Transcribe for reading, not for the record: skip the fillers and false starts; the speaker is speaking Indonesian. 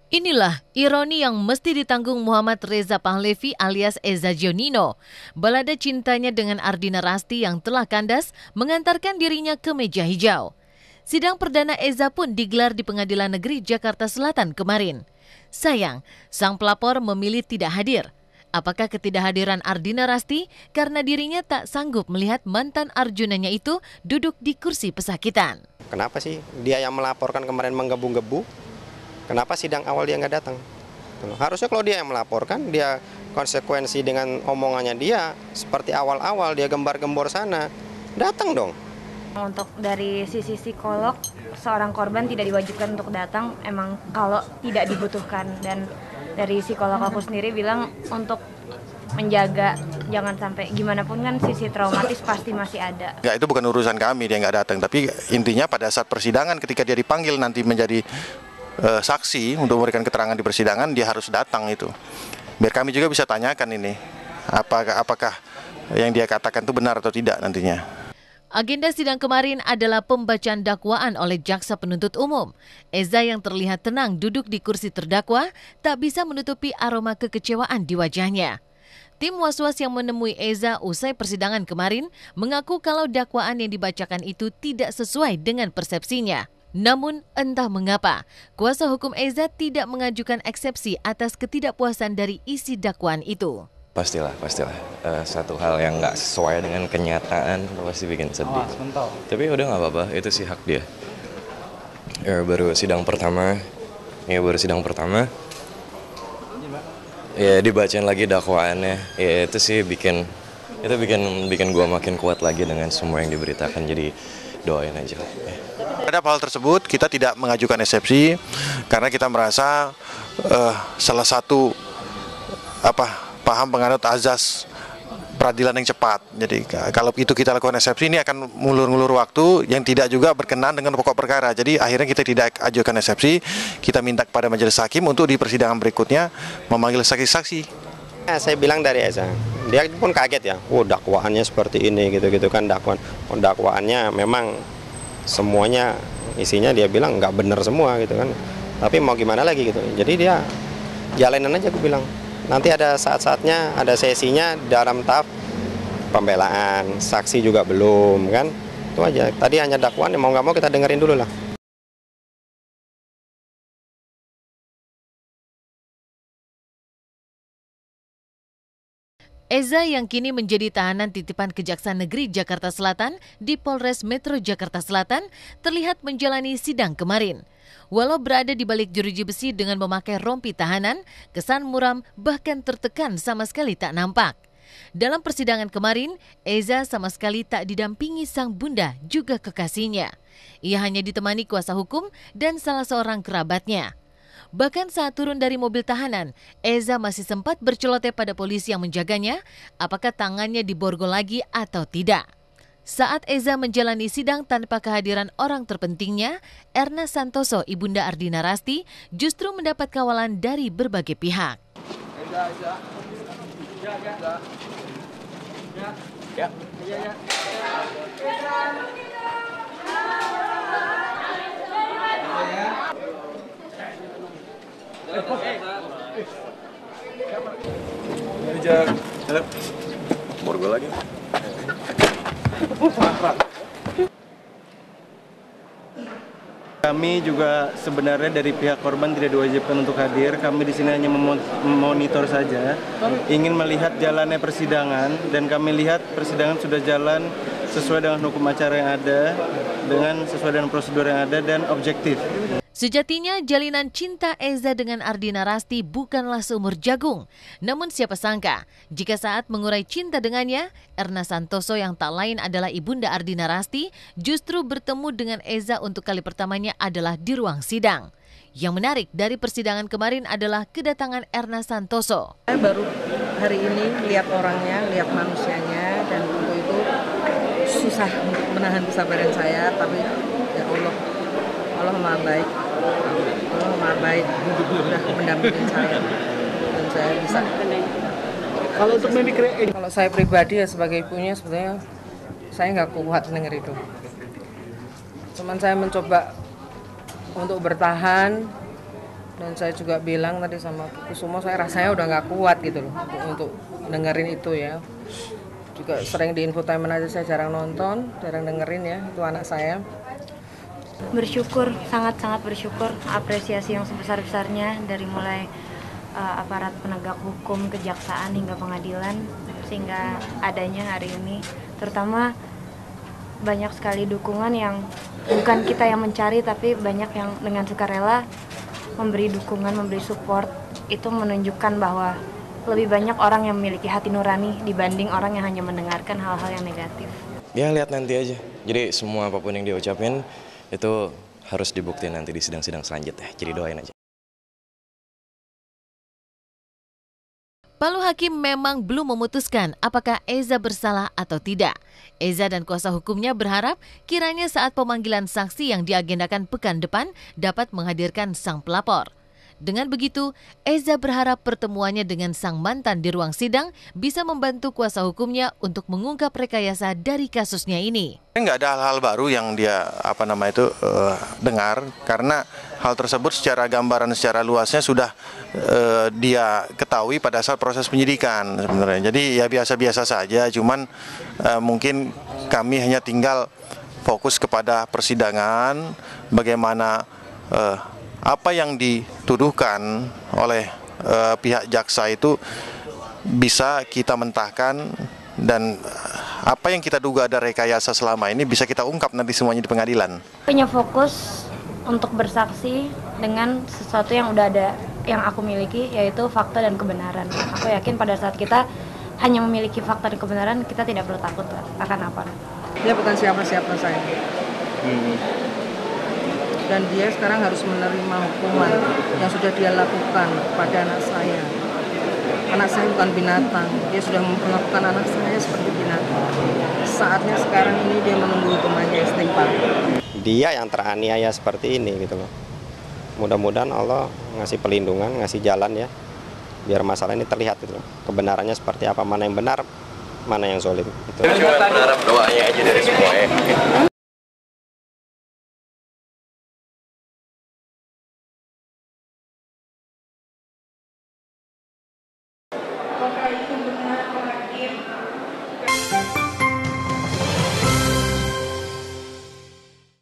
Inilah ironi yang mesti ditanggung Muhammad Reza Pahlevi alias Eza Gionino. Balada cintanya dengan Ardina Rasti yang telah kandas mengantarkan dirinya ke meja hijau. Sidang perdana Eza pun digelar di Pengadilan Negeri Jakarta Selatan kemarin. Sayang, sang pelapor memilih tidak hadir. Apakah ketidakhadiran Ardina Rasti karena dirinya tak sanggup melihat mantan Arjunanya itu duduk di kursi pesakitan? Kenapa sih dia yang melaporkan kemarin menggebu-gebu? Kenapa sidang awal dia nggak datang? Harusnya kalau dia yang melaporkan, dia konsekuensi dengan omongannya dia seperti awal-awal dia gembar-gembor sana, datang dong. Untuk dari sisi psikolog, seorang korban tidak diwajibkan untuk datang emang kalau tidak dibutuhkan. Dan dari psikolog aku sendiri bilang untuk menjaga jangan sampai gimana pun kan sisi traumatis pasti masih ada. Ya, itu bukan urusan kami dia nggak datang, tapi intinya pada saat persidangan ketika dia dipanggil nanti menjadi saksi untuk memberikan keterangan di persidangan, dia harus datang itu. Biar kami juga bisa tanyakan ini, apakah yang dia katakan itu benar atau tidak nantinya. Agenda sidang kemarin adalah pembacaan dakwaan oleh jaksa penuntut umum. Eza yang terlihat tenang duduk di kursi terdakwa tak bisa menutupi aroma kekecewaan di wajahnya. Tim was-was yang menemui Eza usai persidangan kemarin mengaku kalau dakwaan yang dibacakan itu tidak sesuai dengan persepsinya. Namun entah mengapa, kuasa hukum Eza tidak mengajukan eksepsi atas ketidakpuasan dari isi dakwaan itu. Pastilah. Satu hal yang nggak sesuai dengan kenyataan pasti bikin sedih. Tapi udah nggak apa-apa, itu sih hak dia. Baru sidang pertama. Ya dibacain lagi dakwaannya. Ya itu sih bikin gua makin kuat lagi dengan semua yang diberitakan. Jadi doain aja. Pada hal tersebut kita tidak mengajukan eksepsi karena kita merasa salah satu paham penganut azas peradilan yang cepat. Jadi kalau itu kita lakukan eksepsi ini akan ngulur-ngulur waktu yang tidak juga berkenan dengan pokok perkara. Jadi akhirnya kita tidak ajukan eksepsi, kita minta kepada majelis hakim untuk di persidangan berikutnya memanggil saksi-saksi. Saya bilang dari Eza, dia pun kaget ya. Dakwaannya seperti ini gitu kan dakwaannya memang semuanya isinya dia bilang nggak benar semua gitu kan. Tapi mau gimana lagi gitu. Jadi dia jalanin aja aku bilang. Nanti ada saat-saatnya, ada sesinya dalam tahap pembelaan, saksi juga belum kan. Itu aja. Tadi hanya dakwaan, mau nggak mau kita dengerin dulu lah. Eza yang kini menjadi tahanan titipan Kejaksaan Negeri Jakarta Selatan di Polres Metro Jakarta Selatan terlihat menjalani sidang kemarin. Walau berada di balik jeruji besi dengan memakai rompi tahanan, kesan muram bahkan tertekan sama sekali tak nampak. Dalam persidangan kemarin, Eza sama sekali tak didampingi sang bunda juga kekasihnya. Ia hanya ditemani kuasa hukum dan salah seorang kerabatnya. Bahkan saat turun dari mobil tahanan, Eza masih sempat berceloteh pada polisi yang menjaganya, apakah tangannya diborgol lagi atau tidak. Saat Eza menjalani sidang tanpa kehadiran orang terpentingnya, Erna Santoso, ibunda Ardina Rasti, justru mendapat kawalan dari berbagai pihak. Borgol lagi. Kami juga sebenarnya dari pihak korban tidak diwajibkan untuk hadir. Kami di sini hanya memonitor saja, ingin melihat jalannya persidangan, dan kami lihat persidangan sudah jalan sesuai dengan hukum acara yang ada, sesuai dengan prosedur yang ada dan objektif. Sejatinya jalinan cinta Eza dengan Ardina Rasti bukanlah seumur jagung. Namun siapa sangka, jika saat mengurai cinta dengannya, Erna Santoso yang tak lain adalah ibunda Ardina Rasti justru bertemu dengan Eza untuk kali pertamanya adalah di ruang sidang. Yang menarik dari persidangan kemarin adalah kedatangan Erna Santoso. Saya baru hari ini lihat orangnya, lihat manusianya, dan untuk itu susah untuk menahan kesabaran saya, tapi ya Allah maha baik. Allah maha baik, sudah mendampingi saya dan saya bisa. Kalau saya pribadi ya sebagai ibunya sebenarnya saya nggak kuat denger itu. Cuman saya mencoba untuk bertahan Dan saya juga bilang tadi sama Kusumo, saya rasanya udah nggak kuat gitu loh untuk dengerin itu ya. Juga sering di infotainment aja saya jarang nonton, jarang dengerin ya, itu anak saya. Bersyukur, sangat-sangat bersyukur, apresiasi yang sebesar-besarnya dari mulai aparat penegak hukum, kejaksaan hingga pengadilan, sehingga adanya hari ini. Terutama banyak sekali dukungan yang bukan kita yang mencari, tapi banyak yang dengan sukarela memberi dukungan, memberi support. Itu menunjukkan bahwa lebih banyak orang yang memiliki hati nurani dibanding orang yang hanya mendengarkan hal-hal yang negatif. Ya lihat nanti aja. Jadi semua apapun yang dia ucapin itu harus dibuktiin nanti di sidang-sidang selanjutnya. Jadi doain aja. Palu Hakim memang belum memutuskan apakah Eza bersalah atau tidak. Eza dan kuasa hukumnya berharap kiranya saat pemanggilan saksi yang diagendakan pekan depan dapat menghadirkan sang pelapor. Dengan begitu, Eza berharap pertemuannya dengan sang mantan di ruang sidang bisa membantu kuasa hukumnya untuk mengungkap rekayasa dari kasusnya ini. Nggak ada hal-hal baru yang dia dengar, karena hal tersebut secara gambaran secara luasnya sudah dia ketahui pada saat proses penyidikan sebenarnya. Jadi ya biasa-biasa saja, cuman mungkin kami hanya tinggal fokus kepada persidangan, bagaimana apa yang dituduhkan oleh pihak jaksa itu bisa kita mentahkan, dan apa yang kita duga ada rekayasa selama ini bisa kita ungkap nanti semuanya di pengadilan. Punya fokus untuk bersaksi dengan sesuatu yang udah ada, yang aku miliki, yaitu fakta dan kebenaran. Aku yakin pada saat kita hanya memiliki fakta dan kebenaran, kita tidak perlu takut akan apa. Dia bukan siapa-siapa saya. Dan dia sekarang harus menerima hukuman yang sudah dia lakukan pada anak saya. Anak saya bukan binatang, dia sudah memperlakukan anak saya seperti binatang. Saatnya sekarang ini dia menunggu hukumannya yang setimpal. Dia yang teraniaya seperti ini gitu loh. Mudah-mudahan Allah ngasih pelindungan, ngasih jalan ya, biar masalah ini terlihat gitu loh. Kebenarannya seperti apa, mana yang benar, mana yang zolim. Gitu. Cuma berharap doanya aja dari semua ya.